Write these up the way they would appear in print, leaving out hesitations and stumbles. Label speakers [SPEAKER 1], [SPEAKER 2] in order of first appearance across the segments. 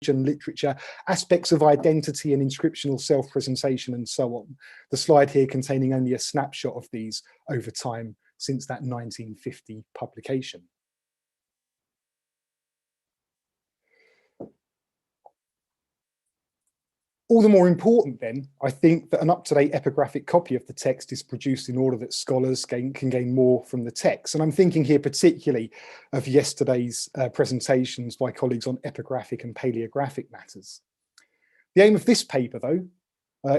[SPEAKER 1] and literature, aspects of identity and inscriptional self-presentation, and so on. The slide here containing only a snapshot of these over time since that 1950 publication. All the more important then, I think, that an up-to-date epigraphic copy of the text is produced in order that scholars can gain more from the text. And I'm thinking here particularly of yesterday's presentations by colleagues on epigraphic and paleographic matters. The aim of this paper, though,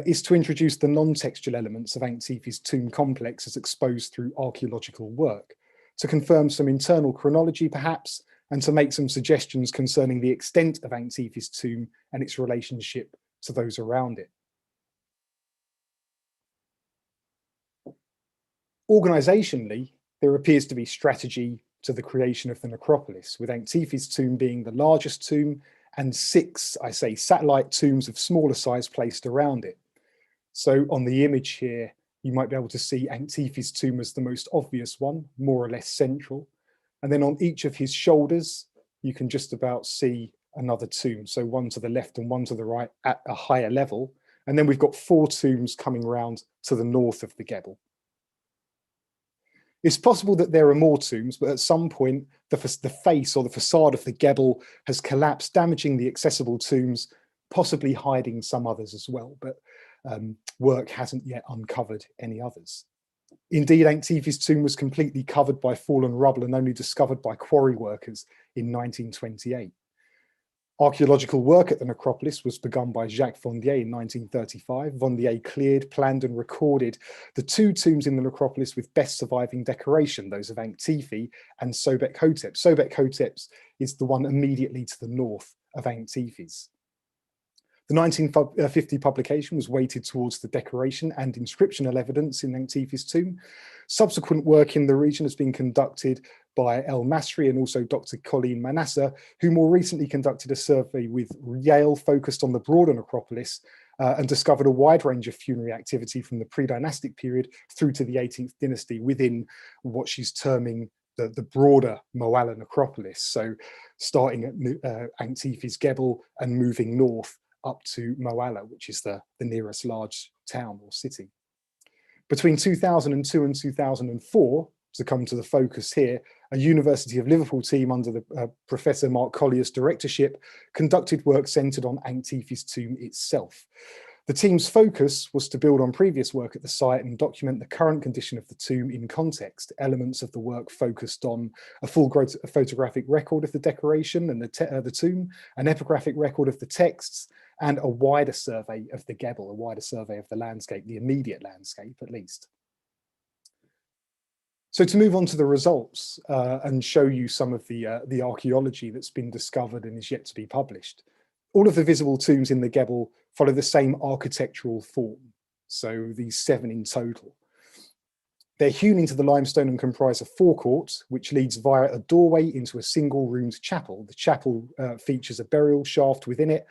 [SPEAKER 1] is to introduce the non-textual elements of Ankh-Tephi's tomb complex as exposed through archaeological work, to confirm some internal chronology perhaps, and to make some suggestions concerning the extent of Ankh-Tephi's tomb and its relationship to those around it. Organisationally, there appears to be strategy to the creation of the necropolis, with Ankh-Tephi's tomb being the largest tomb and 6, I say, satellite tombs of smaller size placed around it. So on the image here, you might be able to see Ankh-Tephi's tomb as the most obvious one, more or less central. And then on each of his shoulders, you can just about see another tomb, so one to the left and one to the right at a higher level. And then we've got 4 tombs coming round to the north of the Gebel. It's possible that there are more tombs, but at some point the face or the facade of the Gebel has collapsed, damaging the accessible tombs, possibly hiding some others as well, but work hasn't yet uncovered any others. Indeed, Ankh-Tephi's tomb was completely covered by fallen rubble and only discovered by quarry workers in 1928. Archaeological work at the necropolis was begun by Jacques Vendier in 1935. Vendier cleared, planned and recorded the 2 tombs in the necropolis with best surviving decoration, those of Ankh-Tephi and Sobek-Hotep. Sobek-Hotep's is the one immediately to the north of Ankh-Tephi's. The 1950 publication was weighted towards the decoration and inscriptional evidence in Ankh-Tephi's tomb. Subsequent work in the region has been conducted by El Masri and also Dr. Colleen Manasseh, who more recently conducted a survey with Yale focused on the broader necropolis and discovered a wide range of funerary activity from the pre-dynastic period through to the 18th dynasty within what she's terming the broader Moala necropolis. So starting at Ankh-Tephi's Gebel and moving north up to Moala, which is the nearest large town or city. Between 2002 and 2004, to come to the focus here, a University of Liverpool team under the Professor Mark Collier's directorship conducted work centred on Ankh-Tephi's tomb itself. The team's focus was to build on previous work at the site and document the current condition of the tomb in context. Elements of the work focused on a full photographic record of the decoration and the tomb, an epigraphic record of the texts, and a wider survey of the Gebel, a wider survey of the landscape, the immediate landscape at least. So to move on to the results and show you some of the archaeology that's been discovered and is yet to be published. All of the visible tombs in the Gebel follow the same architectural form, so these 7 in total. They're hewn into the limestone and comprise a forecourt, which leads via a doorway into a single-roomed chapel. The chapel features a burial shaft within it,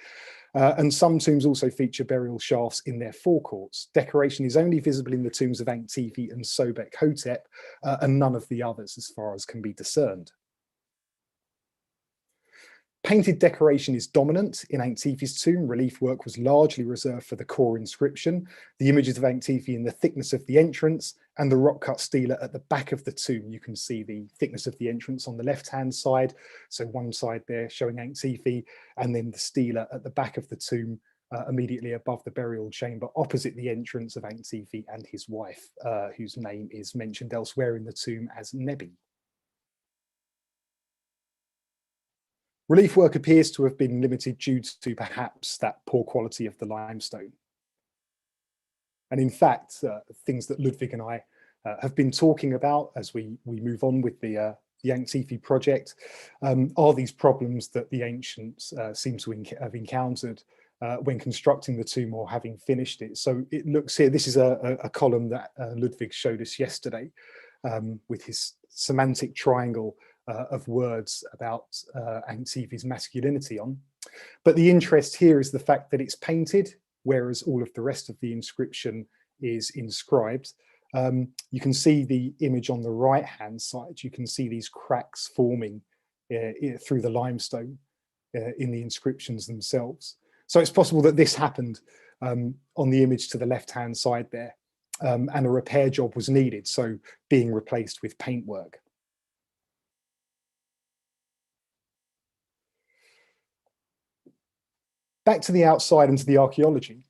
[SPEAKER 1] and some tombs also feature burial shafts in their forecourts. Decoration is only visible in the tombs of Ankh-Tephi and Sobek-Hotep, and none of the others as far as can be discerned. Painted decoration is dominant in Ankh-Tephi's tomb. Relief work was largely reserved for the core inscription, the images of Ankh-Tephi in the thickness of the entrance, and the rock-cut stela at the back of the tomb. You can see the thickness of the entrance on the left-hand side, so one side there showing Ankh-Tephi, and then the stela at the back of the tomb, immediately above the burial chamber, opposite the entrance of Ankh-Tephi and his wife, whose name is mentioned elsewhere in the tomb as Nebi. Relief work appears to have been limited due to perhaps that poor quality of the limestone. And in fact, things that Ludwig and I have been talking about as we move on with the Ankh-Tephi project are these problems that the ancients seem to have encountered when constructing the tomb or having finished it. So it looks here, this is a column that Ludwig showed us yesterday with his semantic triangle of words about Ankh-Tephi's masculinity on. But the interest here is the fact that it's painted, whereas all of the rest of the inscription is inscribed. You can see the image on the right-hand side. You can see these cracks forming through the limestone in the inscriptions themselves. So it's possible that this happened on the image to the left-hand side there, and a repair job was needed, so being replaced with paintwork. Back to the outside and to the archaeology.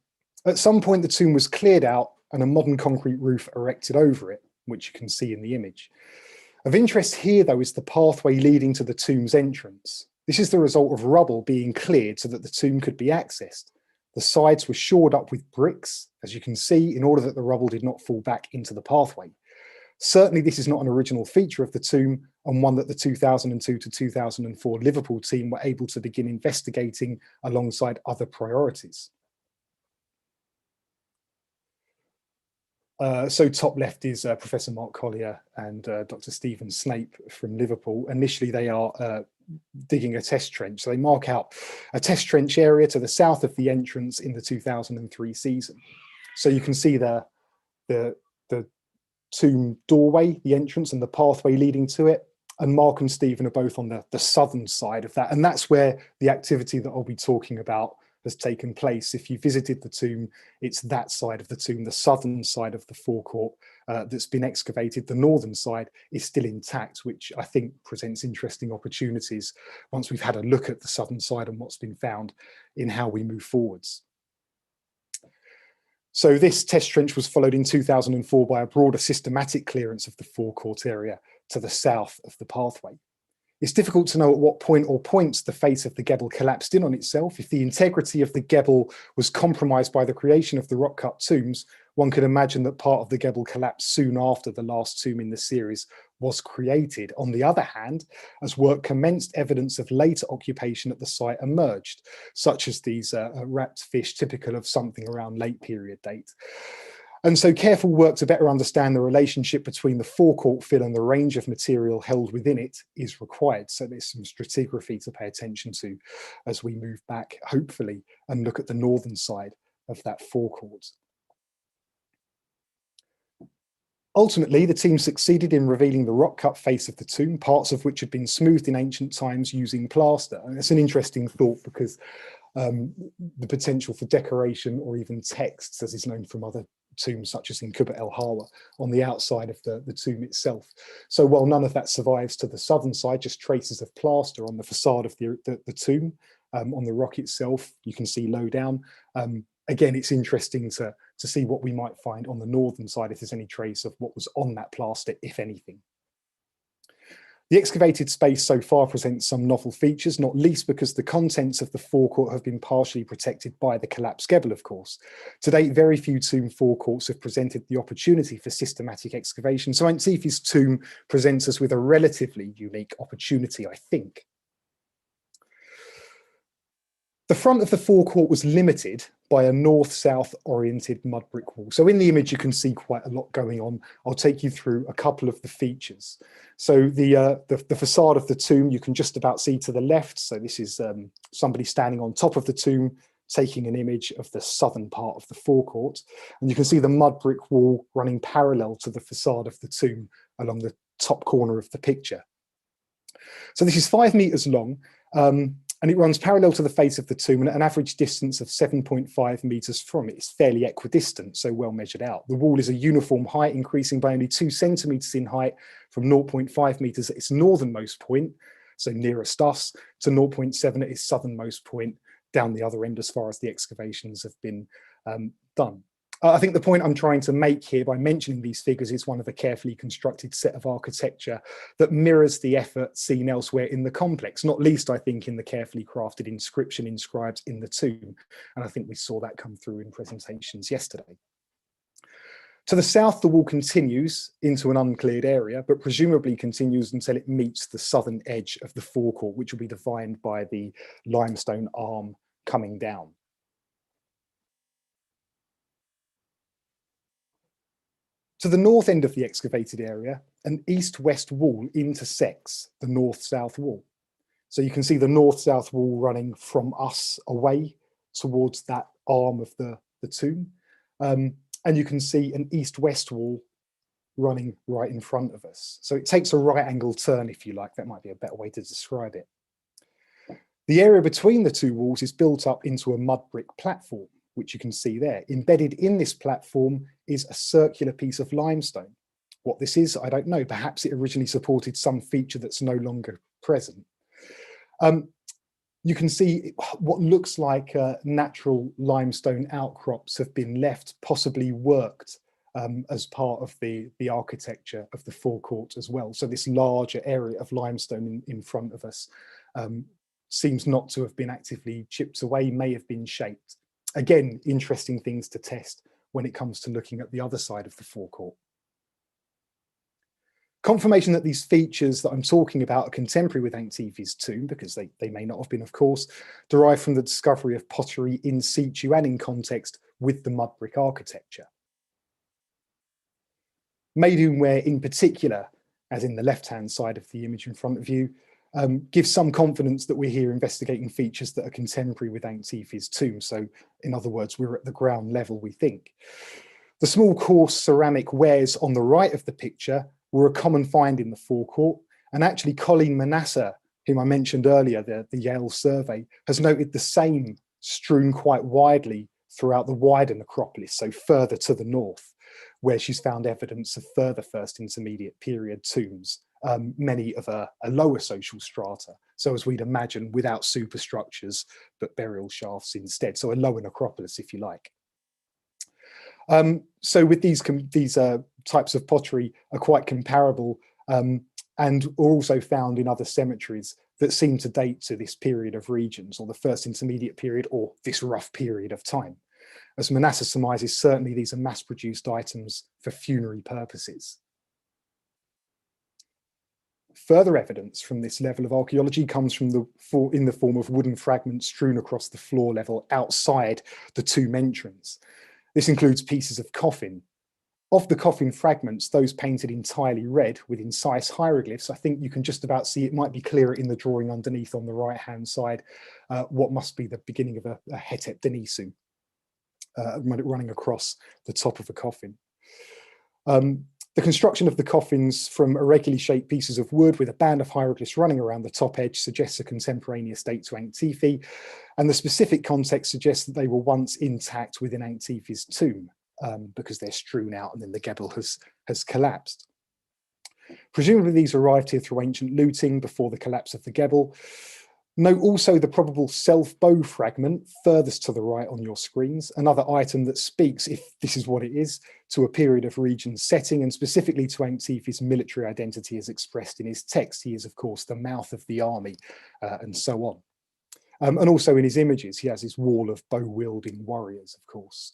[SPEAKER 1] At some point, the tomb was cleared out and a modern concrete roof erected over it, which you can see in the image. Of interest here, though, is the pathway leading to the tomb's entrance. This is the result of rubble being cleared so that the tomb could be accessed. The sides were shored up with bricks, as you can see, in order that the rubble did not fall back into the pathway. Certainly, this is not an original feature of the tomb, and one that the 2002 to 2004 Liverpool team were able to begin investigating alongside other priorities. So top left is Professor Mark Collier and Dr. Stephen Snape from Liverpool. Initially, they are digging a test trench. So they mark out a test trench area to the south of the entrance in the 2003 season. So you can see the tomb doorway, the entrance, and the pathway leading to it. And Mark and Stephen are both on the southern side of that. And that's where the activity that I'll be talking about has taken place. If you visited the tomb, it's that side of the tomb, the southern side of the forecourt that's been excavated. The northern side is still intact, which I think presents interesting opportunities once we've had a look at the southern side and what's been found in how we move forwards. So this test trench was followed in 2004 by a broader systematic clearance of the forecourt area to the south of the pathway. It's difficult to know at what point or points the face of the Gebel collapsed in on itself. If the integrity of the Gebel was compromised by the creation of the rock-cut tombs, one could imagine that part of the Gebel collapsed soon after the last tomb in the series was created. On the other hand, as work commenced, evidence of later occupation at the site emerged, such as these wrapped fish typical of something around late period date. And so careful work to better understand the relationship between the forecourt fill and the range of material held within it is required. So there's some stratigraphy to pay attention to as we move back, hopefully, and look at the northern side of that forecourt. Ultimately, the team succeeded in revealing the rock-cut face of the tomb, parts of which had been smoothed in ancient times using plaster. And it's an interesting thought because the potential for decoration or even texts, as is known from other tombs such as in Kubba el Hawa, on the outside of the tomb itself. So while none of that survives to the southern side, just traces of plaster on the facade of the tomb, on the rock itself, you can see low down. Again, it's interesting to see what we might find on the northern side, if there's any trace of what was on that plaster, if anything. The excavated space so far presents some novel features, not least because the contents of the forecourt have been partially protected by the collapsed Gebel, of course. To date, very few tomb forecourts have presented the opportunity for systematic excavation. So St. Sephi's tomb presents us with a relatively unique opportunity, I think. The front of the forecourt was limited by a north-south oriented mud brick wall. So in the image, you can see quite a lot going on. I'll take you through a couple of the features. So the facade of the tomb, you can just about see to the left. So this is somebody standing on top of the tomb, taking an image of the southern part of the forecourt. And you can see the mud brick wall running parallel to the facade of the tomb along the top corner of the picture. So this is 5 meters long. And it runs parallel to the face of the tomb and at an average distance of 7.5 meters from it. It's fairly equidistant, so well measured out. The wall is a uniform height, increasing by only 2 centimeters in height from 0.5 meters at its northernmost point, so nearest us, to 0.7 at its southernmost point, down the other end as far as the excavations have been done. I think the point I'm trying to make here by mentioning these figures is one of a carefully constructed set of architecture that mirrors the effort seen elsewhere in the complex, not least, I think, in the carefully crafted inscription inscribed in the tomb. And I think we saw that come through in presentations yesterday. To the south, the wall continues into an uncleared area, but presumably continues until it meets the southern edge of the forecourt, which will be defined by the limestone arm coming down. To the north end of the excavated area, an east-west wall intersects the north-south wall. So you can see the north-south wall running from us away towards that arm of the tomb. And you can see an east-west wall running right in front of us. So it takes a right angle turn, if you like. That might be a better way to describe it. The area between the two walls is built up into a mud brick platform, which you can see there. Embedded in this platform is a circular piece of limestone. What this is, I don't know. Perhaps it originally supported some feature that's no longer present. You can see what looks like natural limestone outcrops have been left, possibly worked as part of the architecture of the forecourt as well. So this larger area of limestone in front of us seems not to have been actively chipped away, may have been shaped. Again, interesting things to test when it comes to looking at the other side of the forecourt. Confirmation that these features that I'm talking about are contemporary with Ankh-Tephi's tomb, because they may not have been, of course, derived from the discovery of pottery in situ and in context with the mud brick architecture. Maidenware in particular, as in the left-hand side of the image in front of you, gives some confidence that we're here investigating features that are contemporary with Ankh-Tephi's tomb. So in other words, we're at the ground level, we think. The small coarse ceramic wares on the right of the picture were a common find in the forecourt. And actually Colleen Manasseh, whom I mentioned earlier, the Yale survey, has noted the same strewn quite widely throughout the wider necropolis, so further to the north, where she's found evidence of further first intermediate period tombs, many of a lower social strata. So as we'd imagine, without superstructures, but burial shafts instead. So a lower necropolis, if you like. So with these types of pottery are quite comparable and are also found in other cemeteries that seem to date to this period of regions, or the first intermediate period, or this rough period of time. As Manasseh surmises, certainly these are mass-produced items for funerary purposes. Further evidence from this level of archaeology comes from in the form of wooden fragments strewn across the floor level outside the tomb entrance. This includes pieces of coffin. Of the coffin fragments, those painted entirely red with incise hieroglyphs, I think you can just about see, it might be clearer in the drawing underneath on the right-hand side, what must be the beginning of a Hetep Denisu running across the top of a coffin. The construction of the coffins from irregularly shaped pieces of wood with a band of hieroglyphs running around the top edge suggests a contemporaneous date to Ankh-Tephi, and the specific context suggests that they were once intact within Ankh-Tephi's tomb, because they're strewn out and then the Gebel has collapsed. Presumably these arrived here through ancient looting before the collapse of the Gebel. Note also the probable self-bow fragment furthest to the right on your screens, another item that speaks, if this is what it is, to a period of region setting, and specifically to Ankh-Tephi's military identity as expressed in his text. He is, of course, the mouth of the army, and so on. And also in his images, he has his wall of bow-wielding warriors, of course.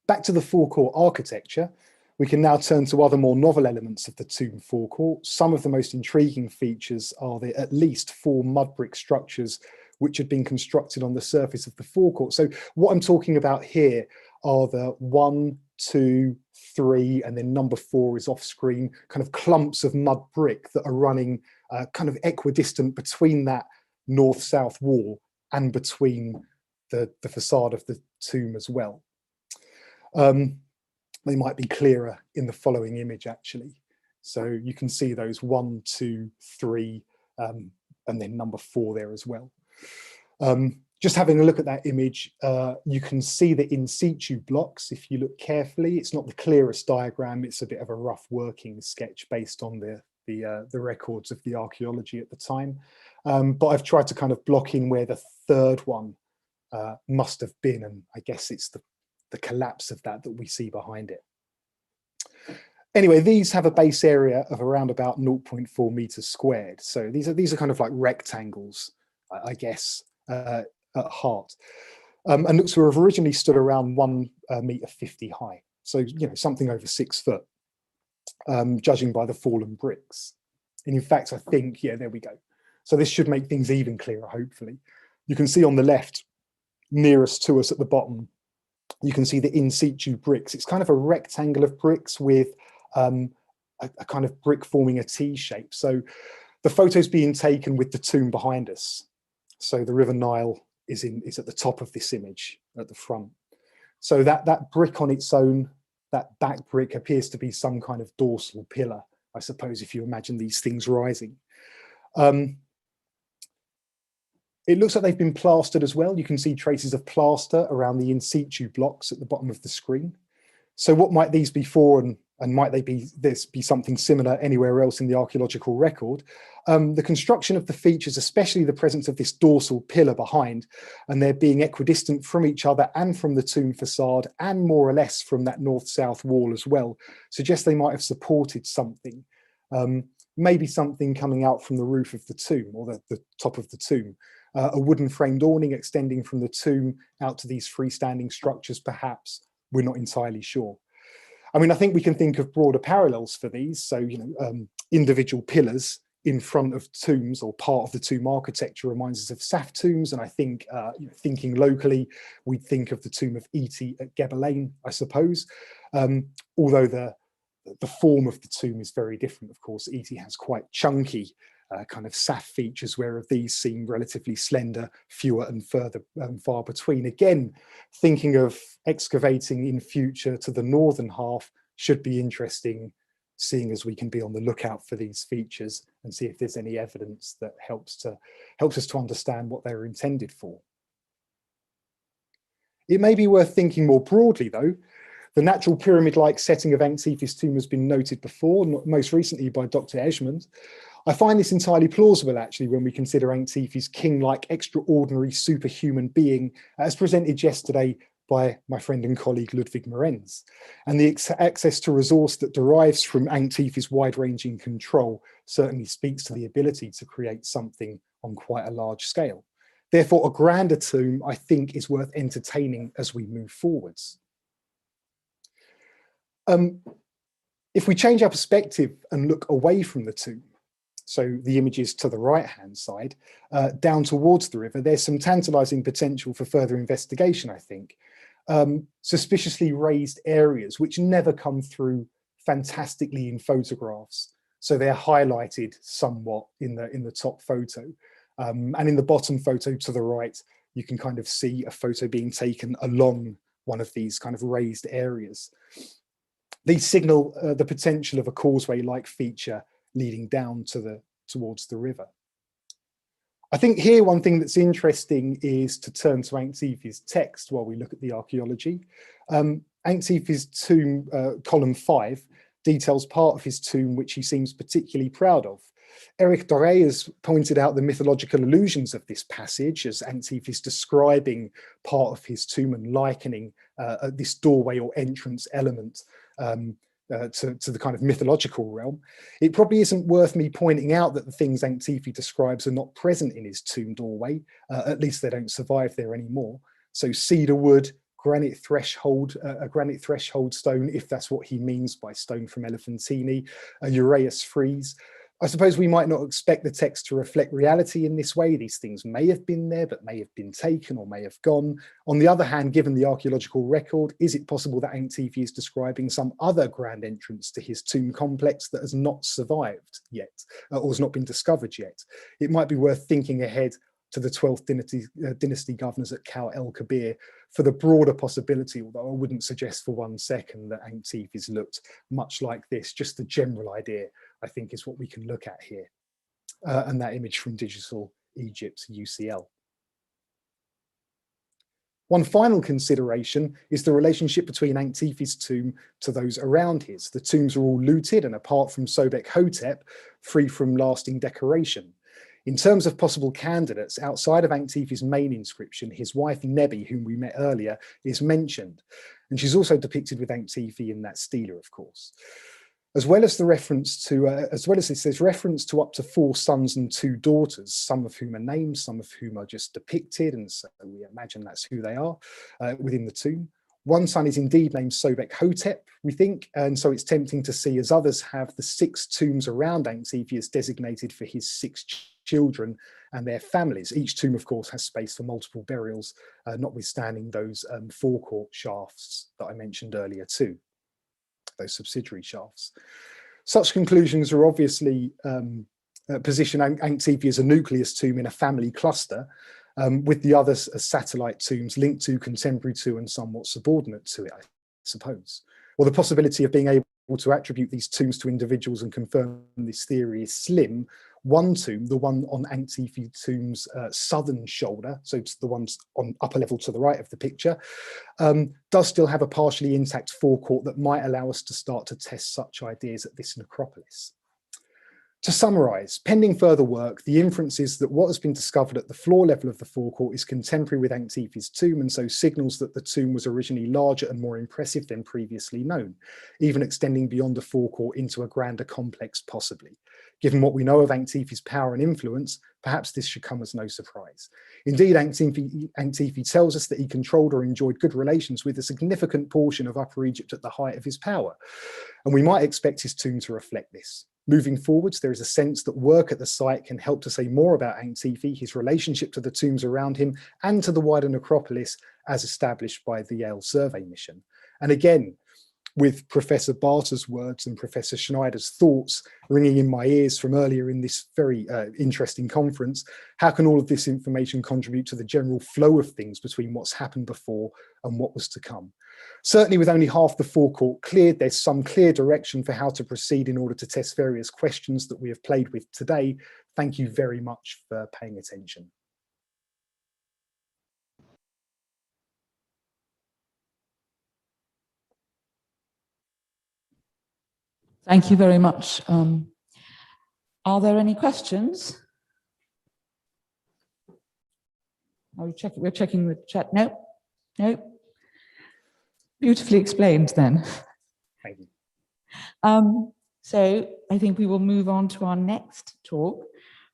[SPEAKER 1] Back to the forecourt architecture, we can now turn to other more novel elements of the tomb forecourt. Some of the most intriguing features are the at least 4 mud brick structures which had been constructed on the surface of the forecourt. So what I'm talking about here are the 1, 2, 3, and then number 4 is off screen, kind of clumps of mud brick that are running kind of equidistant between that north-south wall and between the facade of the tomb as well. They might be clearer in the following image, actually. So you can see those 1, 2, 3, and then number 4 there as well. Just having a look at that image, you can see the in situ blocks if you look carefully. It's not the clearest diagram, it's a bit of a rough working sketch based on the records of the archaeology at the time. But I've tried to kind of block in where the third one must have been, and I guess it's the collapse of that we see behind it. Anyway, these have a base area of around about 0.4 meters squared. So these are kind of like rectangles, I guess, at heart, and looks to have originally stood around 1.50 meter high. So, you know, something over 6 foot, judging by the fallen bricks. And in fact, I think, yeah, there we go. So this should make things even clearer, hopefully. You can see on the left, nearest to us at the bottom, you can see the in situ bricks. It's kind of a rectangle of bricks with a kind of brick forming a T shape. So the photo's being taken with the tomb behind us. So the River Nile is at the top of this image at the front. So that brick on its own, that back brick, appears to be some kind of dorsal pillar, I suppose, if you imagine these things rising. It looks like they've been plastered as well. You can see traces of plaster around the in situ blocks at the bottom of the screen. So what might these be for, and might they be something similar anywhere else in the archaeological record? The construction of the features, especially the presence of this dorsal pillar behind, and they're being equidistant from each other and from the tomb facade, and more or less from that north-south wall as well, suggests they might have supported something. Maybe something coming out from the roof of the tomb, or the top of the tomb. A wooden framed awning extending from the tomb out to these freestanding structures, perhaps. We're not entirely sure. I mean, I think we can think of broader parallels for these. So, individual pillars in front of tombs, or part of the tomb architecture, reminds us of Saf tombs. And I think, thinking locally, we'd think of the tomb of Iti at Gebelein, I suppose. Although the form of the tomb is very different, of course. Iti has quite chunky kind of Saf features, whereas these seem relatively slender, fewer and far between. Again, thinking of excavating in future to the northern half should be interesting, seeing as we can be on the lookout for these features and see if there's any evidence that helps us to understand what they were intended for. It may be worth thinking more broadly, though. The natural pyramid-like setting of Ankh-Tifi's tomb has been noted before, most recently by Dr. Esmond. I find this entirely plausible, actually, when we consider Ankh-Tifi's king-like, extraordinary, superhuman being, as presented yesterday by my friend and colleague Ludwig Morenz. And the access to resource that derives from Ankh-Tifi's wide-ranging control certainly speaks to the ability to create something on quite a large scale. Therefore, a grander tomb, I think, is worth entertaining as we move forwards. If we change our perspective and look away from the tomb, so the images to the right-hand side, down towards the river, there's some tantalizing potential for further investigation, I think. Suspiciously raised areas which never come through fantastically in photographs. So they're highlighted somewhat in the top photo. And in the bottom photo to the right, you can kind of see a photo being taken along one of these kind of raised areas. These signal the potential of a causeway-like feature leading down towards the river. I think here one thing that's interesting is to turn to Ankh-Tifi's text while we look at the archaeology. Ankh-Tifi's tomb, column 5, details part of his tomb which he seems particularly proud of. Eric Doré has pointed out the mythological allusions of this passage as Ankh-Tifi is describing part of his tomb and likening this doorway or entrance element to the kind of mythological realm. It probably isn't worth me pointing out that the things Ankh-Tifi describes are not present in his tomb doorway, at least they don't survive there anymore. So cedar wood, granite threshold, a granite threshold stone, if that's what he means by stone from Elephantine, a uraeus frieze. I suppose we might not expect the text to reflect reality in this way. These things may have been there, but may have been taken or may have gone. On the other hand, given the archaeological record, is it possible that Ankh-Tifi is describing some other grand entrance to his tomb complex that has not survived yet, or has not been discovered yet? It might be worth thinking ahead to the 12th dynasty governors at Khao el-Kabir for the broader possibility, although I wouldn't suggest for 1 second that Ankh-Tifi's looked much like this. Just the general idea, I think, is what we can look at here. And that image from Digital Egypt UCL. One final consideration is the relationship between Ankh-Tifi's tomb to those around his. The tombs are all looted and, apart from Sobek Hotep, free from lasting decoration. In terms of possible candidates, outside of Ankh-Tifi's main inscription, his wife Nebi, whom we met earlier, is mentioned. And she's also depicted with Ankh-Tifi in that stela, of course. As well as this, there's reference to up to 4 sons and 2 daughters, some of whom are named, some of whom are just depicted, and so we imagine that's who they are within the tomb. One son is indeed named Sobek Hotep, we think, and so it's tempting to see, as others have, the 6 tombs around Ankh-Tifi as designated for his 6 children and their families. Each tomb, of course, has space for multiple burials, notwithstanding those forecourt shafts that I mentioned earlier too, those subsidiary shafts. Such conclusions are obviously position Ankh-Tifi as a nucleus tomb in a family cluster, with the others as satellite tombs linked to, contemporary to, and somewhat subordinate to it, I suppose. Well, the possibility of being able to attribute these tombs to individuals and confirm this theory is slim, One tomb, the one on Ankh-Tophi tomb's southern shoulder, so it's the ones on upper level to the right of the picture, does still have a partially intact forecourt that might allow us to start to test such ideas at this necropolis. To summarise, pending further work, the inference is that what has been discovered at the floor level of the forecourt is contemporary with Ankh-Tophi's tomb, and so signals that the tomb was originally larger and more impressive than previously known, even extending beyond the forecourt into a grander complex possibly. Given what we know of Ankh-Tophi's power and influence, perhaps this should come as no surprise. Indeed, Ankh-Tophi tells us that he controlled or enjoyed good relations with a significant portion of Upper Egypt at the height of his power, and we might expect his tomb to reflect this. Moving forwards, there is a sense that work at the site can help to say more about Ankh-Tophi, his relationship to the tombs around him, and to the wider necropolis as established by the Yale survey mission. And again, with Professor Barter's words and Professor Schneider's thoughts ringing in my ears from earlier in this very interesting conference, how can all of this information contribute to the general flow of things between what's happened before and what was to come? Certainly with only half the forecourt cleared, there's some clear direction for how to proceed in order to test various questions that we have played with today. Thank you very much for paying attention.
[SPEAKER 2] Thank you very much. Are there any questions? We're checking the chat. No, no. Beautifully explained then.
[SPEAKER 1] Thank you.
[SPEAKER 2] So I think we will move on to our next talk,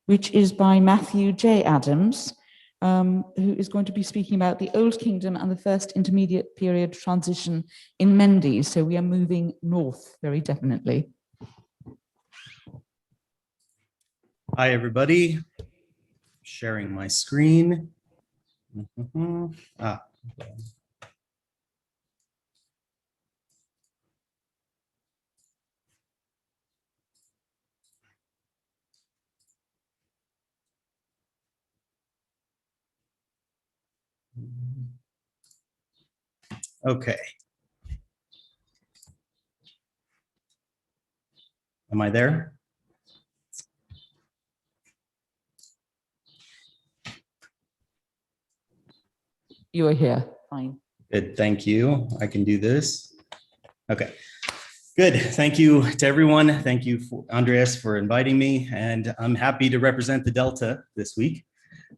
[SPEAKER 2] which is by Matthew J. Adams, who is going to be speaking about the Old Kingdom and the first intermediate period transition in Mendes. So we are moving north very definitely.
[SPEAKER 3] Hi, everybody. Sharing my screen. Okay. Am I there?
[SPEAKER 2] You are here. Fine.
[SPEAKER 3] Good. Thank you. I can do this. Okay. Good. Thank you to everyone. Thank you, Andreas, for inviting me. And I'm happy to represent the Delta this week.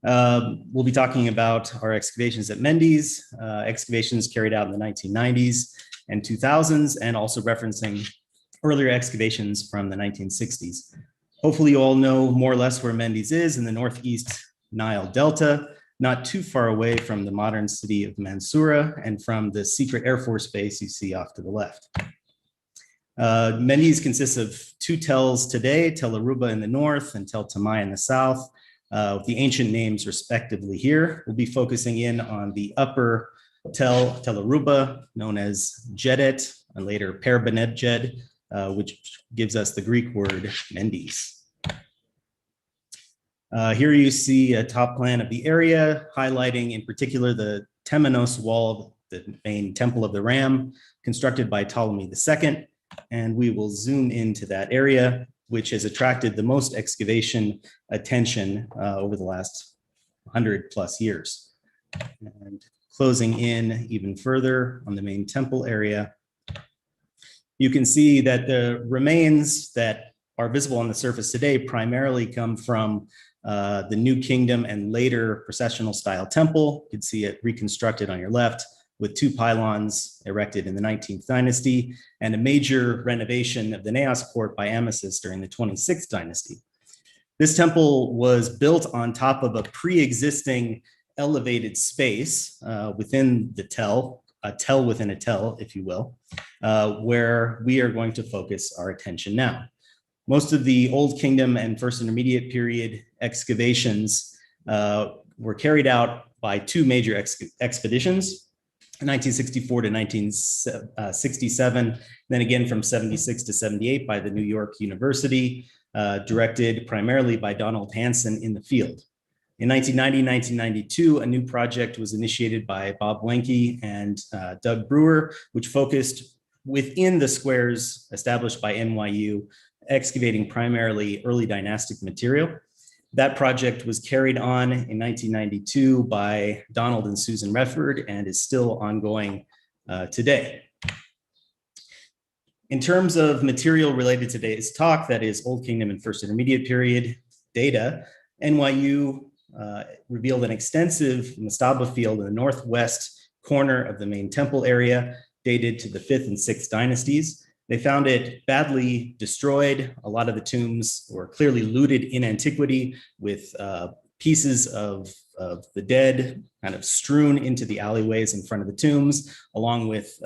[SPEAKER 3] We'll be talking about our excavations at Mendes, excavations carried out in the 1990s and 2000s, and also referencing earlier excavations from the 1960s. Hopefully you all know more or less where Mendes is in the northeast Nile Delta, not too far away from the modern city of Mansoura and from the secret Air Force base you see off to the left. Mendes consists of two tells today, Tel Aruba in the north and Tel Tamai in the south, with the ancient names respectively here. We'll be focusing in on the upper Tel Aruba, known as Jedet, and later Per-Benet Jed, which gives us the Greek word Mendes. Here you see a top plan of the area, highlighting in particular the Temenos wall, the main temple of the Ram, constructed by Ptolemy II. And we will zoom into that area, which has attracted the most excavation attention over the last 100+ years. And closing in even further on the main temple area, you can see that the remains that are visible on the surface today primarily come from the New Kingdom and later processional style temple. You can see it reconstructed on your left with two pylons erected in the 19th dynasty and a major renovation of the Naos court by Amasis during the 26th dynasty. This temple was built on top of a pre-existing elevated space within the tel, a tel within a tel, if you will, where we are going to focus our attention now. Most of the Old Kingdom and First Intermediate period excavations were carried out by two major expeditions, 1964 to 1967, then again from 76 to 78 by the New York University, directed primarily by Donald Hanson in the field. In 1990-1992, a new project was initiated by Bob Wenke and Doug Brewer, which focused within the squares established by NYU excavating primarily early dynastic material. That project was carried on in 1992 by Donald and Susan Redford and is still ongoing today. In terms of material related to today's talk, that is Old Kingdom and First Intermediate Period data, NYU revealed an extensive mastaba field in the northwest corner of the main temple area, dated to the 5th and 6th dynasties. They found it badly destroyed. A lot of the tombs were clearly looted in antiquity, with pieces of the dead kind of strewn into the alleyways in front of the tombs, along with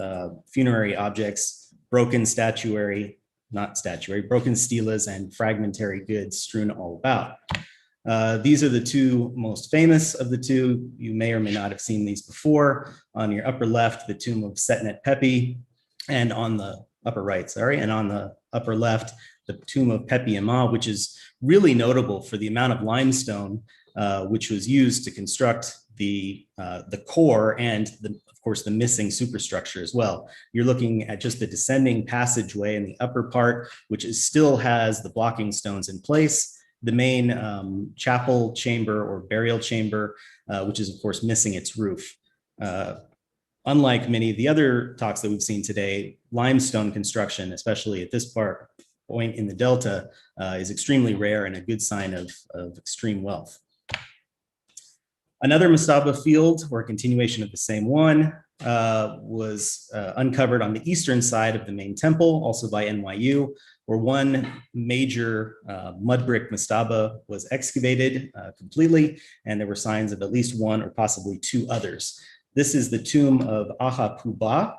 [SPEAKER 3] funerary objects, broken statuary, not statuary, broken stelas and fragmentary goods strewn all about. These are the two most famous of the two. You may or may not have seen these before. On your upper left, the tomb of Setnet Pepi, and on the upper right, sorry, and on the upper left, the tomb of Pepi Ima, which is really notable for the amount of limestone which was used to construct the core and, of course, the missing superstructure as well. You're looking at just the descending passageway in the upper part, which still has the blocking stones in place. The main chapel chamber or burial chamber, which is, of course, missing its roof. Unlike many of the other talks that we've seen today, limestone construction, especially at this point in the Delta, is extremely rare and a good sign of extreme wealth. Another mastaba field, or a continuation of the same one, was uncovered on the eastern side of the main temple, also by NYU, where one major mud brick mastaba was excavated completely, and there were signs of at least one or possibly two others. This is the tomb of Aha Puba,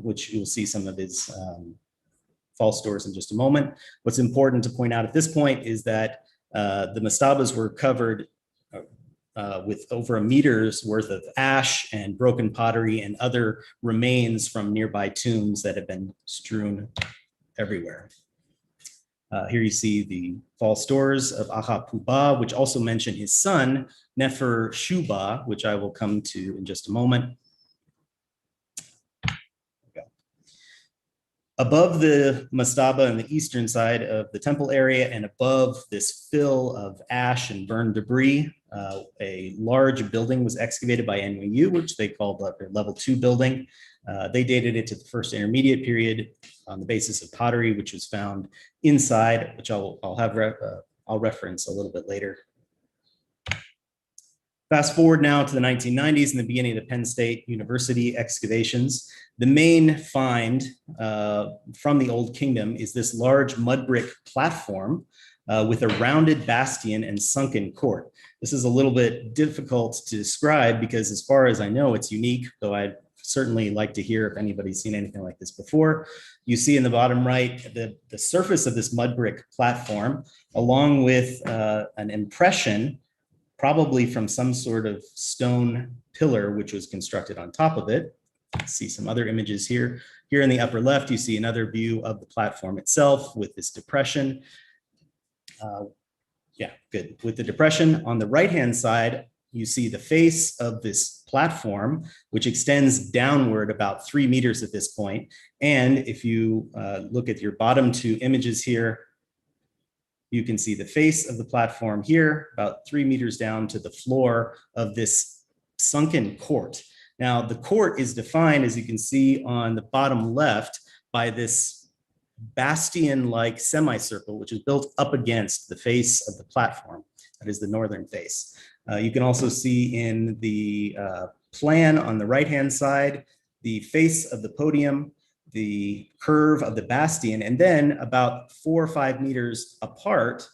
[SPEAKER 3] which you'll see some of his false doors in just a moment. What's important to point out at this point is that the mastabas were covered with over a meter's worth of ash and broken pottery and other remains from nearby tombs that have been strewn everywhere. Here you see the false doors of Aha Puba, which also mention his son, Nefer Shuba, which I will come to in just a moment. Okay. Above the mastaba on the eastern side of the temple area and above this fill of ash and burned debris, a large building was excavated by NYU, which they called their level 2 building. They dated it to the first intermediate period on the basis of pottery, which was found inside, which I'll reference a little bit later. Fast forward now to the 1990s and the beginning of the Penn State University excavations. The main find from the Old Kingdom is this large mud brick platform with a rounded bastion and sunken court. This is a little bit difficult to describe because, as far as I know, it's unique, though I'd certainly like to hear if anybody's seen anything like this before. You see in the bottom right, the surface of this mud brick platform, along with an impression, probably from some sort of stone pillar, which was constructed on top of it. See some other images here. Here in the upper left, you see another view of the platform itself with this depression. Yeah, good. With the depression on the right-hand side, you see the face of this platform, which extends downward about 3 meters at this point. And if you look at your bottom two images here, you can see the face of the platform here, about 3 meters down to the floor of this sunken court. Now, the court is defined, as you can see on the bottom left, by this bastion-like semicircle, which is built up against the face of the platform. That is the northern face. You can also see in the plan on the right-hand side, the face of the podium, the curve of the bastion, and then about 4 or 5 meters apart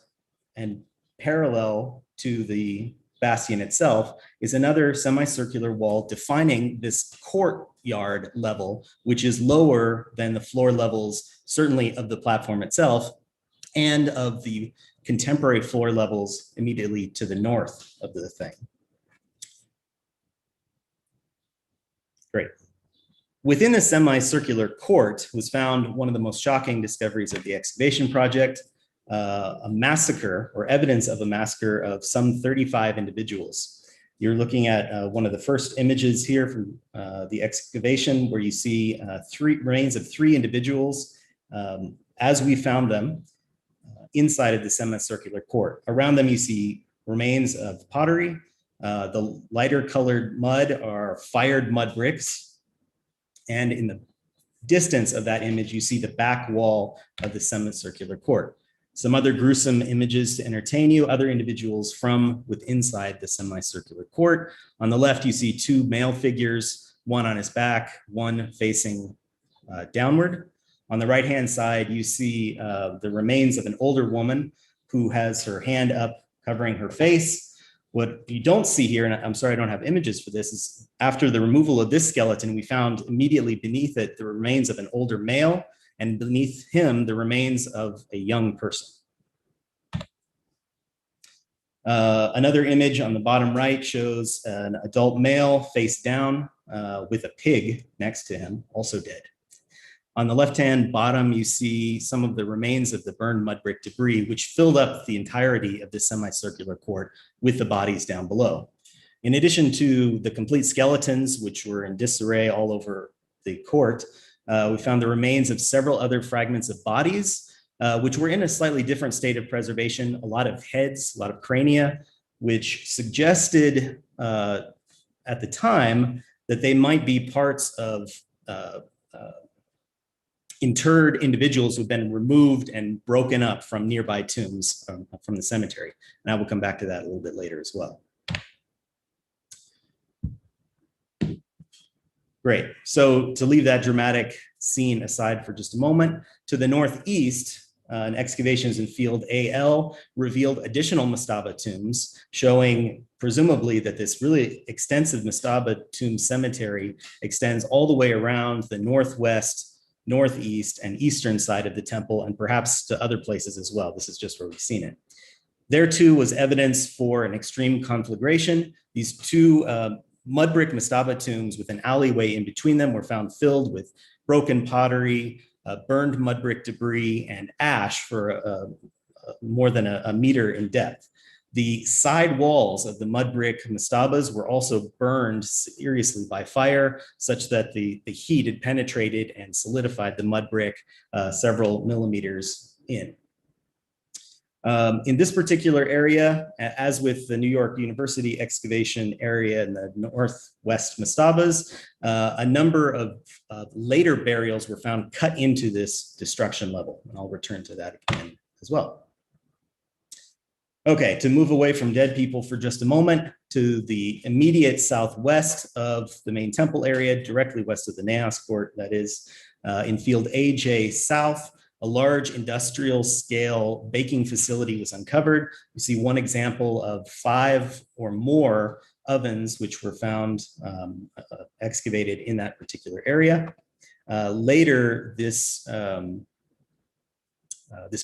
[SPEAKER 3] and parallel to the bastion itself is another semicircular wall defining this courtyard level, which is lower than the floor levels, certainly of the platform itself, and of the contemporary floor levels immediately to the north of the thing. Great. Within the semicircular court was found one of the most shocking discoveries of the excavation project, a massacre or evidence of a massacre of some 35 individuals. You're looking at one of the first images here from the excavation where you see remains of 3 individuals as we found them inside of the semicircular court. Around them, you see remains of pottery. The lighter colored mud are fired mud bricks. And in the distance of that image, you see the back wall of the semicircular court. Some other gruesome images to entertain you, other individuals from inside the semicircular court. On the left, you see two male figures, one on his back, one facing downward. On the right-hand side, you see the remains of an older woman who has her hand up covering her face. What you don't see here, and I'm sorry I don't have images for this, is after the removal of this skeleton, we found immediately beneath it the remains of an older male, and beneath him, the remains of a young person. Another image on the bottom right shows an adult male face down with a pig next to him, also dead. On the left-hand bottom, you see some of the remains of the burned mud brick debris, which filled up the entirety of the semicircular court with the bodies down below. In addition to the complete skeletons, which were in disarray all over the court, we found the remains of several other fragments of bodies, which were in a slightly different state of preservation, a lot of heads, a lot of crania, which suggested at the time that they might be parts of interred individuals who've been removed and broken up from nearby tombs from the cemetery. And I will come back to that a little bit later as well. Great. So to leave that dramatic scene aside for just a moment, to the northeast, excavations in field AL revealed additional mastaba tombs, showing presumably that this really extensive mastaba tomb cemetery extends all the way around the northwest, northeast, and eastern side of the temple, and perhaps to other places as well. This is just where we've seen it. There too was evidence for an extreme conflagration. These two mud brick mastaba tombs with an alleyway in between them were found filled with broken pottery, burned mud brick debris, and ash for more than a meter in depth. The side walls of the mud brick mastabas were also burned seriously by fire, such that the heat had penetrated and solidified the mud brick several millimeters in. In this particular area, as with the New York University excavation area in the northwest mastabas, a number of later burials were found cut into this destruction level. And I'll return to that again as well. Okay, to move away from dead people for just a moment to the immediate southwest of the main temple area, directly west of the Naos court, that is in field AJ South, a large industrial scale baking facility was uncovered. You see one example of 5 or more ovens which were found excavated in that particular area. Later, this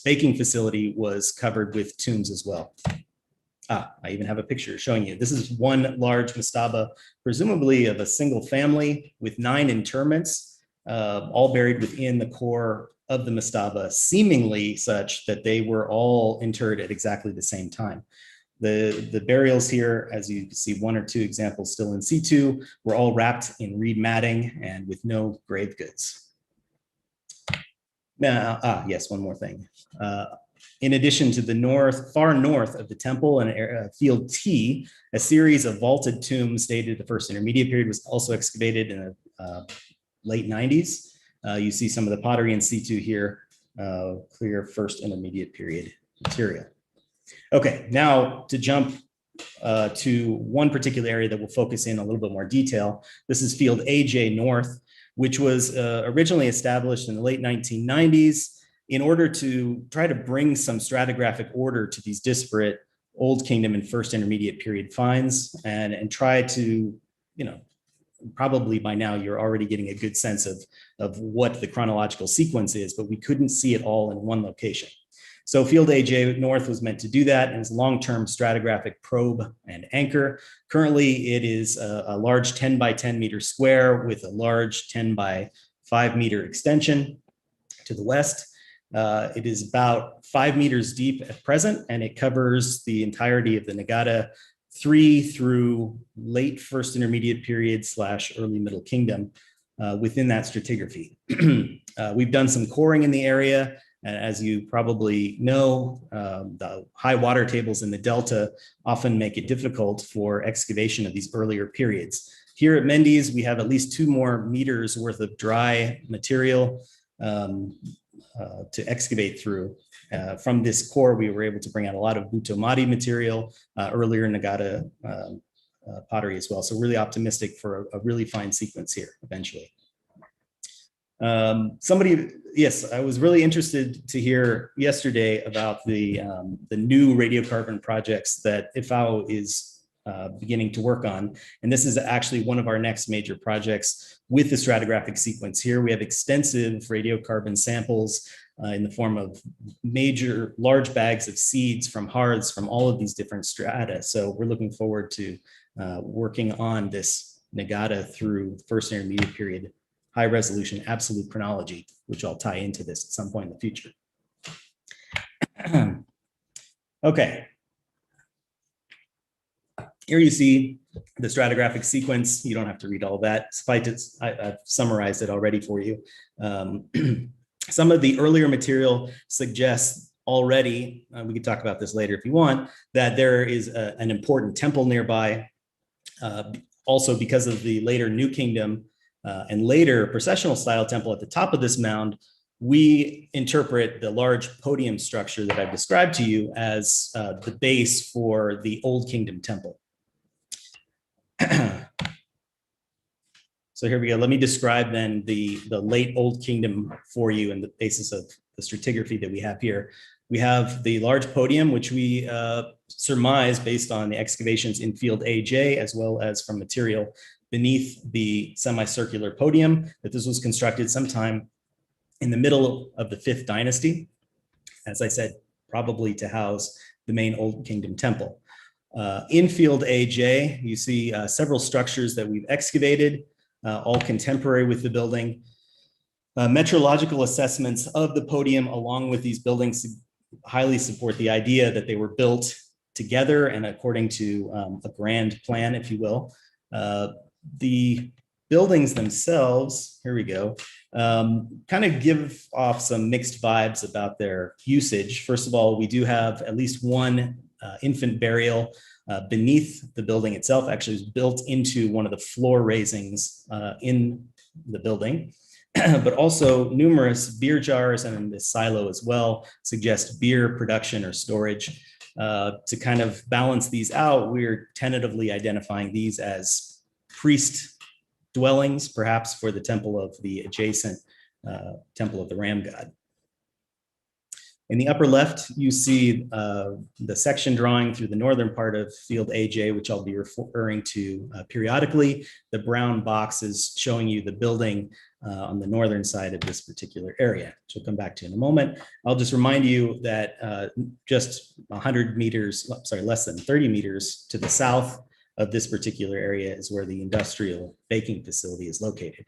[SPEAKER 3] baking facility was covered with tombs as well. I even have a picture showing you. This is one large mastaba, presumably of a single family with 9 interments, all buried within the core of the mastaba, seemingly such that they were all interred at exactly the same time. The burials here, as you see 1 or 2 examples still in situ, were all wrapped in reed matting and with no grave goods. Now, yes, one more thing. In addition to the far north of the temple and field T, a series of vaulted tombs dated the first intermediate period was also excavated in the late 90s. You see some of the pottery in situ here, clear first intermediate period material. Okay, now to jump to one particular area that we'll focus in a little bit more detail. This is field AJ North, which was originally established in the late 1990s in order to try to bring some stratigraphic order to these disparate Old Kingdom and First Intermediate period finds, and try to, probably by now you're already getting a good sense of what the chronological sequence is, but we couldn't see it all in one location. So field AJ North was meant to do that, and it's a long-term stratigraphic probe and anchor. Currently, it is a large 10 by 10 meter square with a large 10 by 5 meter extension to the west. It is about 5 meters deep at present, and it covers the entirety of the Nagata 3 through late First Intermediate period / early Middle Kingdom within that stratigraphy. We've done some coring in the area, And as you probably know, the high water tables in the Delta often make it difficult for excavation of these earlier periods. Here at Mendes, we have at least 2 more meters worth of dry material to excavate through. From this core, we were able to bring out a lot of Butomati material, earlier Nagata pottery as well. So really optimistic for a really fine sequence here eventually. Yes, I was really interested to hear yesterday about the new radiocarbon projects that IFAO is beginning to work on. And this is actually one of our next major projects with the stratigraphic sequence. Here we have extensive radiocarbon samples in the form of large bags of seeds from hearths from all of these different strata. So we're looking forward to working on this Nagata through first intermediate period, high resolution, absolute chronology, which I'll tie into this at some point in the future. Okay. Here you see the stratigraphic sequence. You don't have to read all that. I've summarized it already for you. Some of the earlier material suggests already, we could talk about this later if you want, that there is an important temple nearby. Also because of the later New Kingdom and later processional style temple at the top of this mound, we interpret the large podium structure that I've described to you as the base for the Old Kingdom temple. So here we go. Let me describe then the late Old Kingdom for you and the basis of the stratigraphy that we have here. We have the large podium, which we surmise based on the excavations in field AJ, as well as from material beneath the semicircular podium, that this was constructed sometime in the middle of the 5th dynasty. As I said, probably to house the main Old Kingdom temple. In field AJ, you see several structures that we've excavated, all contemporary with the building. Metrological assessments of the podium along with these buildings highly support the idea that they were built together and according to a grand plan, if you will. The buildings themselves, here we go, kind of give off some mixed vibes about their usage. First of all, we do have at least one infant burial beneath the building itself. Actually, it was built into one of the floor raisings in the building, but also numerous beer jars and this silo as well suggest beer production or storage. To kind of balance these out, we're tentatively identifying these as priest dwellings, perhaps for the temple of the adjacent temple of the Ram God. In the upper left, you see the section drawing through the northern part of field AJ, which I'll be referring to periodically. The brown box is showing you the building on the northern side of this particular area, which we'll come back to in a moment. I'll just remind you that just 100 meters, sorry, less than 30 meters to the south of this particular area is where the industrial baking facility is located.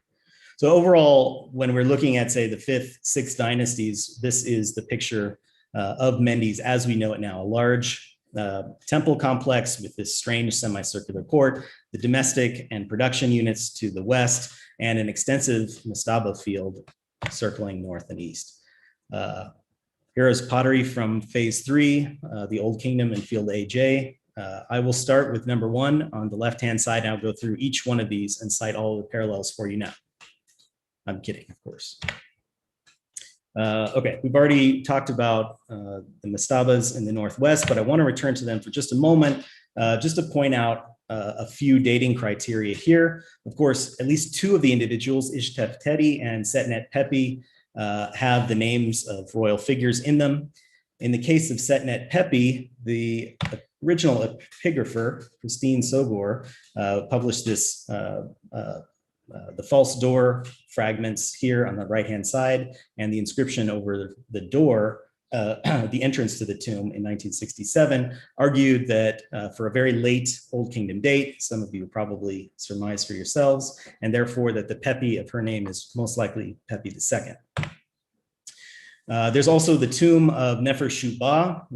[SPEAKER 3] So overall, when we're looking at, say, the 5th, 6th dynasties, this is the picture of Mendes as we know it now, a large temple complex with this strange semicircular court, the domestic and production units to the west, and an extensive mastaba field circling north and east. Here is pottery from phase 3, the Old Kingdom and field AJ. I will start with number 1 on the left-hand side, and I'll go through each one of these and cite all the parallels for you now. I'm kidding, of course. Okay, we've already talked about the mastabas in the northwest, but I want to return to them for just a moment, just to point out a few dating criteria here. Of course, at least 2 of the individuals, Ishtefteti and Setnet Pepi, have the names of royal figures in them. In the case of Setnet Pepi, the original epigrapher, Christine Sogor, published this the false door fragments here on the right-hand side and the inscription over the door, the entrance to the tomb in 1967, argued that for a very late Old Kingdom date, some of you probably surmise for yourselves, and therefore that the Pepi of her name is most likely Pepi II. There's also the tomb of Nefer Shuba.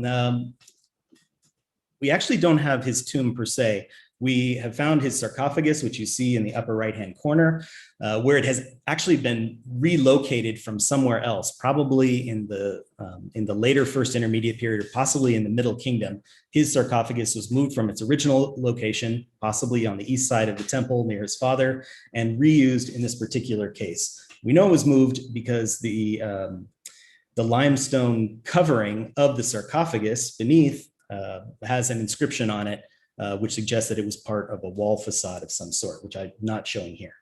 [SPEAKER 3] We actually don't have his tomb per se. We have found his sarcophagus, which you see in the upper right-hand corner, where it has actually been relocated from somewhere else, probably in the later First Intermediate period, or possibly in the Middle Kingdom. His sarcophagus was moved from its original location, possibly on the east side of the temple near his father, and reused in this particular case. We know it was moved because the limestone covering of the sarcophagus beneath has an inscription on it, which suggests that it was part of a wall facade of some sort, which I'm not showing here.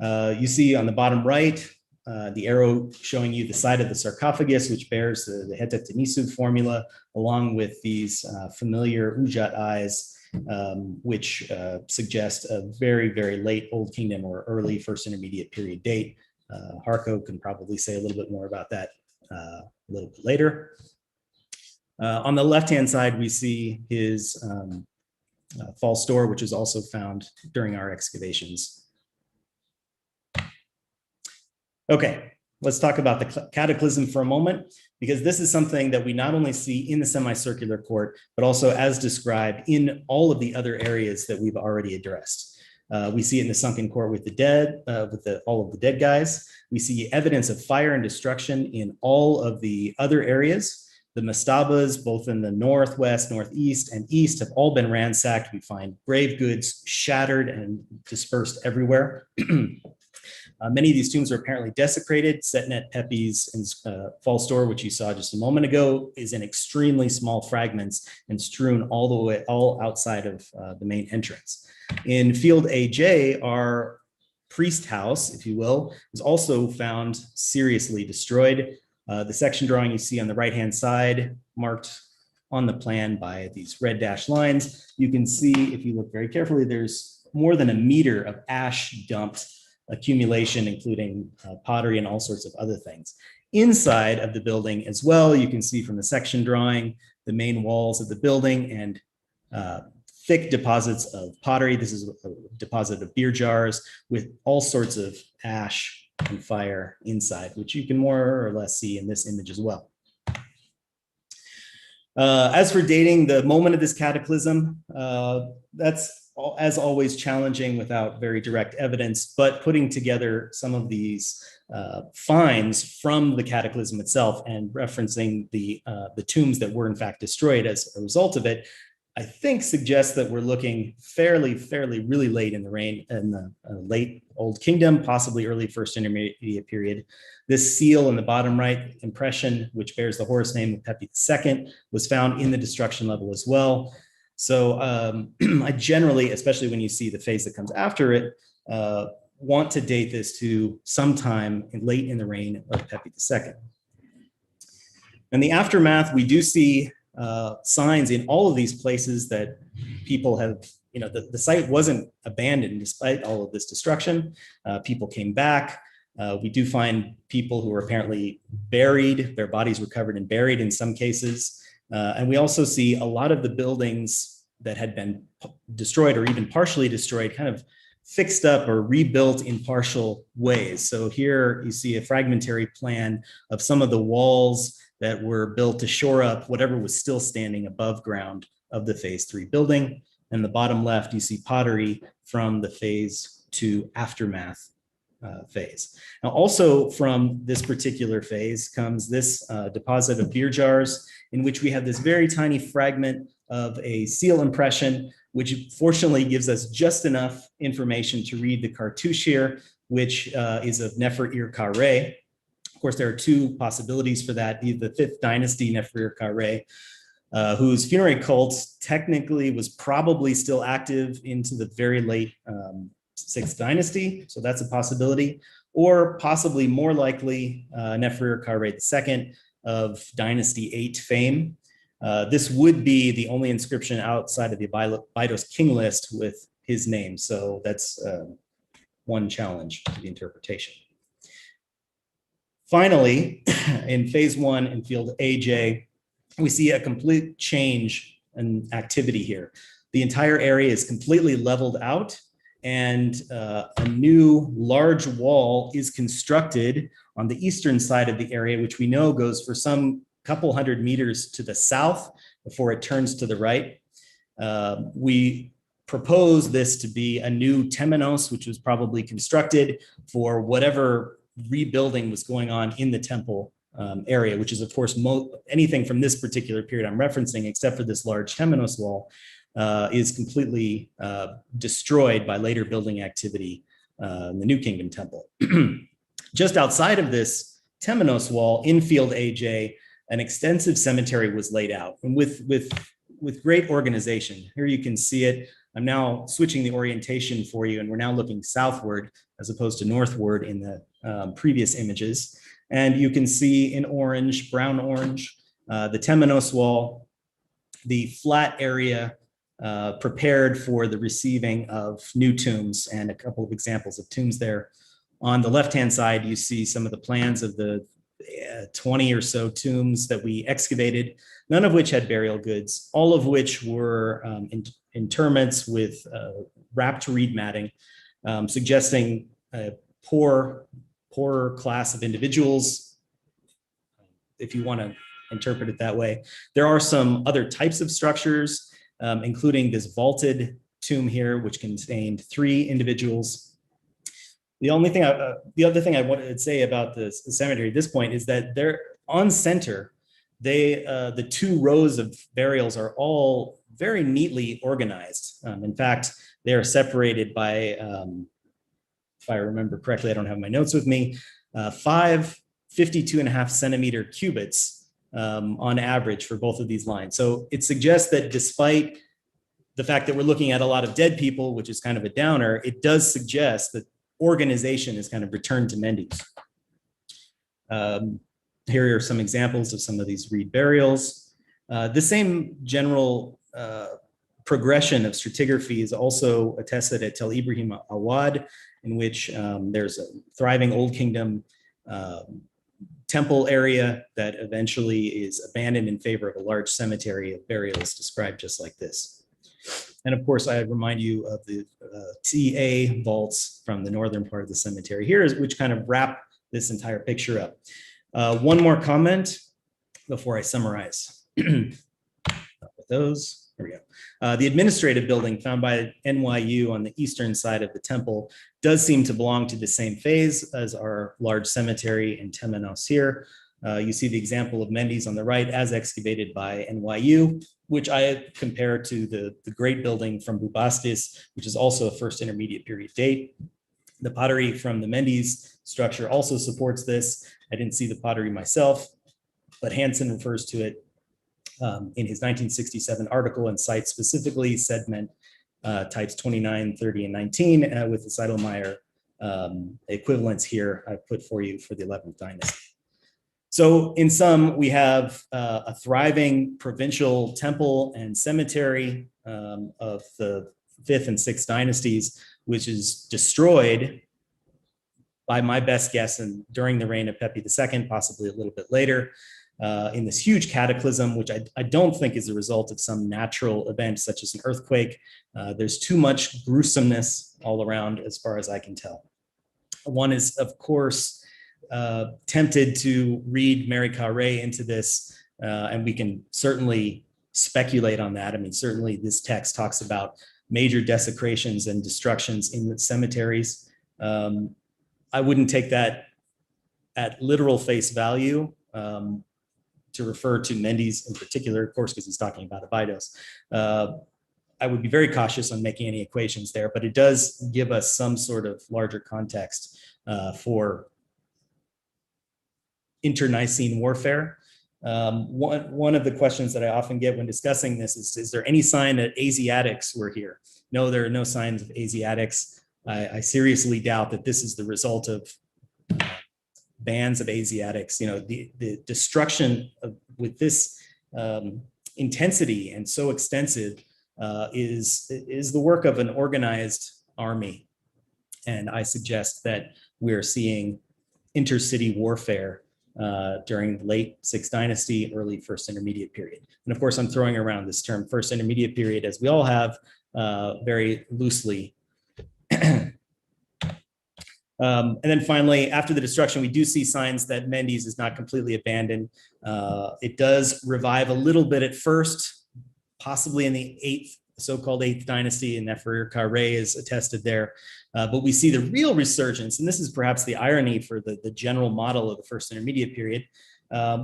[SPEAKER 3] You see on the bottom right, the arrow showing you the side of the sarcophagus, which bears the Heta-Tenisu formula, along with these familiar Ujat eyes, which suggest a very, very late Old Kingdom or early First Intermediate period date. Harko can probably say a little bit more about that a little bit later. On the left-hand side, we see his false door, which is also found during our excavations. Okay, let's talk about the cataclysm for a moment, because this is something that we not only see in the semicircular court, but also as described in all of the other areas that we've already addressed. We see it in the sunken court with the dead, all of the dead guys. We see evidence of fire and destruction in all of the other areas. The mastabas, both in the northwest, northeast, and east, have all been ransacked. We find grave goods shattered and dispersed everywhere. Many of these tombs are apparently desecrated. Setnet Pepi's false door, which you saw just a moment ago, is in extremely small fragments and strewn all outside of the main entrance. In Field AJ, our priest house, if you will, is also found seriously destroyed. The section drawing you see on the right-hand side, marked on the plan by these red dashed lines, you can see, if you look very carefully, there's more than a meter of ash dumped accumulation, including pottery and all sorts of other things. Inside of the building as well, you can see from the section drawing the main walls of the building and thick deposits of pottery. This is a deposit of beer jars with all sorts of ash and fire inside, which you can more or less see in this image as well. As for dating the moment of this cataclysm, that's as always challenging without very direct evidence, but putting together some of these finds from the cataclysm itself and referencing the tombs that were in fact destroyed as a result of it, I think suggests that we're looking fairly really late in the reign, in the late Old Kingdom, possibly early First Intermediate period. This seal in the bottom right impression, which bears the Horus name of Pepi II, was found in the destruction level as well. So I generally, especially when you see the phase that comes after it, want to date this to sometime late in the reign of Pepi II. In the aftermath, we do see signs in all of these places that people have, the site wasn't abandoned despite all of this destruction. People came back. We do find people who were apparently buried, their bodies recovered and buried in some cases. And we also see a lot of the buildings that had been destroyed or even partially destroyed kind of fixed up or rebuilt in partial ways. So here you see a fragmentary plan of some of the walls that were built to shore up whatever was still standing above ground of the phase 3 building. And the bottom left, you see pottery from the phase 2 aftermath phase. Now, also from this particular phase comes this deposit of beer jars, in which we have this very tiny fragment of a seal impression, which fortunately gives us just enough information to read the cartouche here, which is of Nefer-Ir-Ka-Re. Of course, there are two possibilities for that. The 5th dynasty Nefer-Ir-Ka-Re, whose funerary cult technically was probably still active into the very late 6th dynasty. So that's a possibility. Or possibly more likely, Nefer-Ir-Ka-Re II of dynasty 8 fame. This would be the only inscription outside of the Abydos king list with his name. So that's one challenge to the interpretation. Finally, in phase 1 in field AJ, we see a complete change in activity here. The entire area is completely leveled out, and a new large wall is constructed on the eastern side of the area, which we know goes for some couple hundred meters to the south before it turns to the right. We propose this to be a new temenos, which was probably constructed for whatever rebuilding was going on in the temple area, which is of course anything from this particular period I'm referencing, except for this large temenos wall, is completely destroyed by later building activity in the New Kingdom temple. Just outside of this temenos wall, in Field AJ, an extensive cemetery was laid out, and with great organization. Here you can see it. I'm now switching the orientation for you, and we're now looking southward as opposed to northward in the previous images. And you can see in orange, brown orange, the temenos wall, the flat area prepared for the receiving of new tombs, and a couple of examples of tombs there. On the left-hand side, you see some of the plans of the 20 or so tombs that we excavated, none of which had burial goods, all of which were interments with wrapped reed matting, suggesting a poorer class of individuals, if you want to interpret it that way. There are some other types of structures, including this vaulted tomb here, which contained 3 individuals. The other thing I wanted to say about the cemetery at this point is that they're on center. The 2 rows of burials are all very neatly organized. In fact, they are separated by, if I remember correctly, I don't have my notes with me, 5 52.5 centimeter cubits on average for both of these lines. So it suggests that despite the fact that we're looking at a lot of dead people, which is kind of a downer, it does suggest that organization is kind of returned to Mendes. Here are some examples of some of these reed burials. The same general progression of stratigraphy is also attested at Tel Ibrahim Awad, in which there's a thriving Old Kingdom temple area that eventually is abandoned in favor of a large cemetery of burials described just like this. And of course, I remind you of the TA vaults from the northern part of the cemetery here, which kind of wrap this entire picture up. One more comment before I summarize. With those, here we go. The administrative building found by NYU on the eastern side of the temple does seem to belong to the same phase as our large cemetery in Temenos here. You see the example of Mendes on the right as excavated by NYU, which I compare to the great building from Bubastis, which is also a first intermediate period date. The pottery from the Mendes structure also supports this. I didn't see the pottery myself, but Hansen refers to it in his 1967 article and cites specifically sediment types 29, 30, and 19 with the Seidelmeyer equivalents here I've put for you for the 11th dynasty. So in sum, we have a thriving provincial temple and cemetery of the 5th and 6th dynasties, which is destroyed by my best guess and during the reign of Pepi II, possibly a little bit later, in this huge cataclysm, which I don't think is a result of some natural event such as an earthquake. There's too much gruesomeness all around as far as I can tell. One is, of course, tempted to read Mary Carré into this, and we can certainly speculate on that. I mean, certainly this text talks about major desecrations and destructions in the cemeteries. I wouldn't take that at literal face value to refer to Mendes in particular, of course, because he's talking about Abydos. I would be very cautious on making any equations there, but it does give us some sort of larger context for internecine warfare. One of the questions that I often get when discussing this is there any sign that Asiatics were here? No, there are no signs of Asiatics. I seriously doubt that this is the result of bands of Asiatics. You know, the destruction with this intensity and so extensive is the work of an organized army. And I suggest that we're seeing intercity warfare during the late 6th dynasty, early 1st intermediate period. And of course, I'm throwing around this term 1st intermediate period, as we all have, very loosely. And then finally, after the destruction, we do see signs that Mendes is not completely abandoned. It does revive a little bit at first, possibly in the so-called 8th dynasty, and Nefer-Kare is attested there. But we see the real resurgence, and this is perhaps the irony for the general model of the first intermediate period.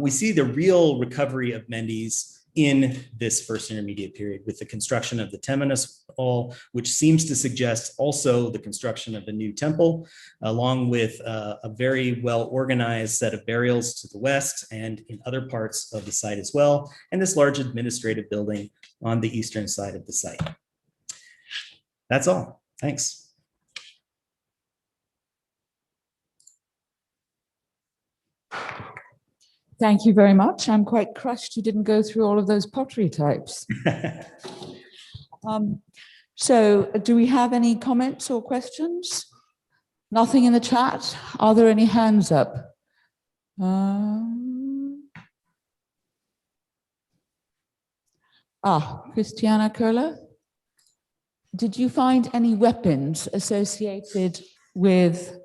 [SPEAKER 3] We see the real recovery of Mendes in this first intermediate period with the construction of the Temenos Wall, which seems to suggest also the construction of a new temple, along with a very well-organized set of burials to the west and in other parts of the site as well, and this large administrative building on the eastern side of the site. That's all. Thanks.
[SPEAKER 2] Thank you very much. I'm quite crushed you didn't go through all of those pottery types. So do we have any comments or questions? Nothing in the chat? Are there any hands up? Christiana Köhler. Did you find any weapons associated with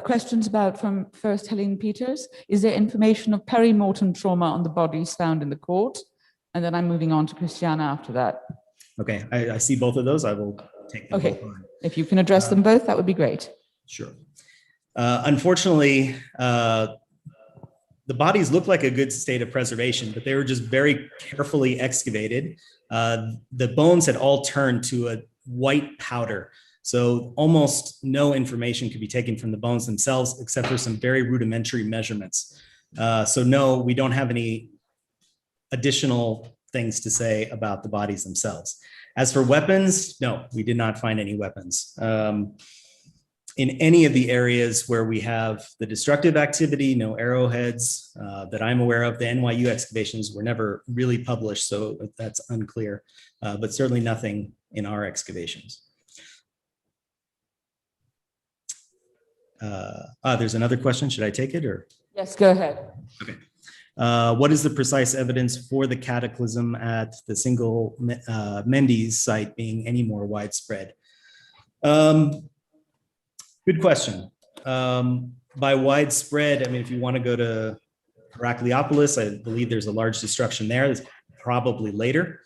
[SPEAKER 2] questions about from first Helene Peters. Is there information of peri-mortem trauma on the bodies found in the court? And then I'm moving on to Christiana after that.
[SPEAKER 3] Okay, I see both of those. I will take them both on.
[SPEAKER 2] If you can address them both, that would be great.
[SPEAKER 3] Sure. Unfortunately, the bodies look like a good state of preservation, but they were just very carefully excavated. The bones had all turned to a white powder. So almost no information could be taken from the bones themselves, except for some very rudimentary measurements. So no, we don't have any additional things to say about the bodies themselves. As for weapons, no, we did not find any weapons. In any of the areas where we have the destructive activity, no arrowheads that I'm aware of. The NYU excavations were never really published, so that's unclear, but certainly nothing in our excavations. There's another question. Should I take it or?
[SPEAKER 2] Yes, go ahead.
[SPEAKER 3] Okay. What is the precise evidence for the cataclysm at the single Mendes site being any more widespread? Good question. By widespread, I mean, if you want to go to Herakleopolis, I believe there's a large destruction there. That's probably later.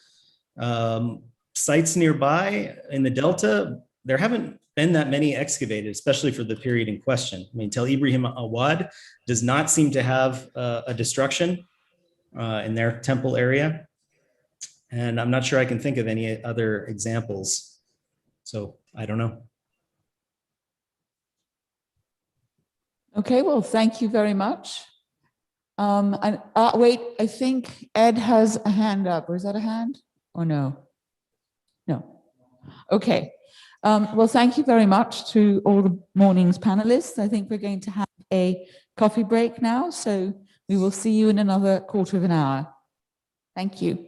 [SPEAKER 3] Sites nearby in the Delta, there haven't been that many excavated, especially for the period in question. I mean, Tel Ibrahim Awad does not seem to have a destruction in their temple area. And I'm not sure I can think of any other examples. So I don't know.
[SPEAKER 2] Okay, well, thank you very much. Wait, I think Ed has a hand up, or is that a hand? Or no? No. Okay. Well, thank you very much to all the morning's panelists. I think we're going to have a coffee break now, so we will see you in another quarter of an hour. Thank you.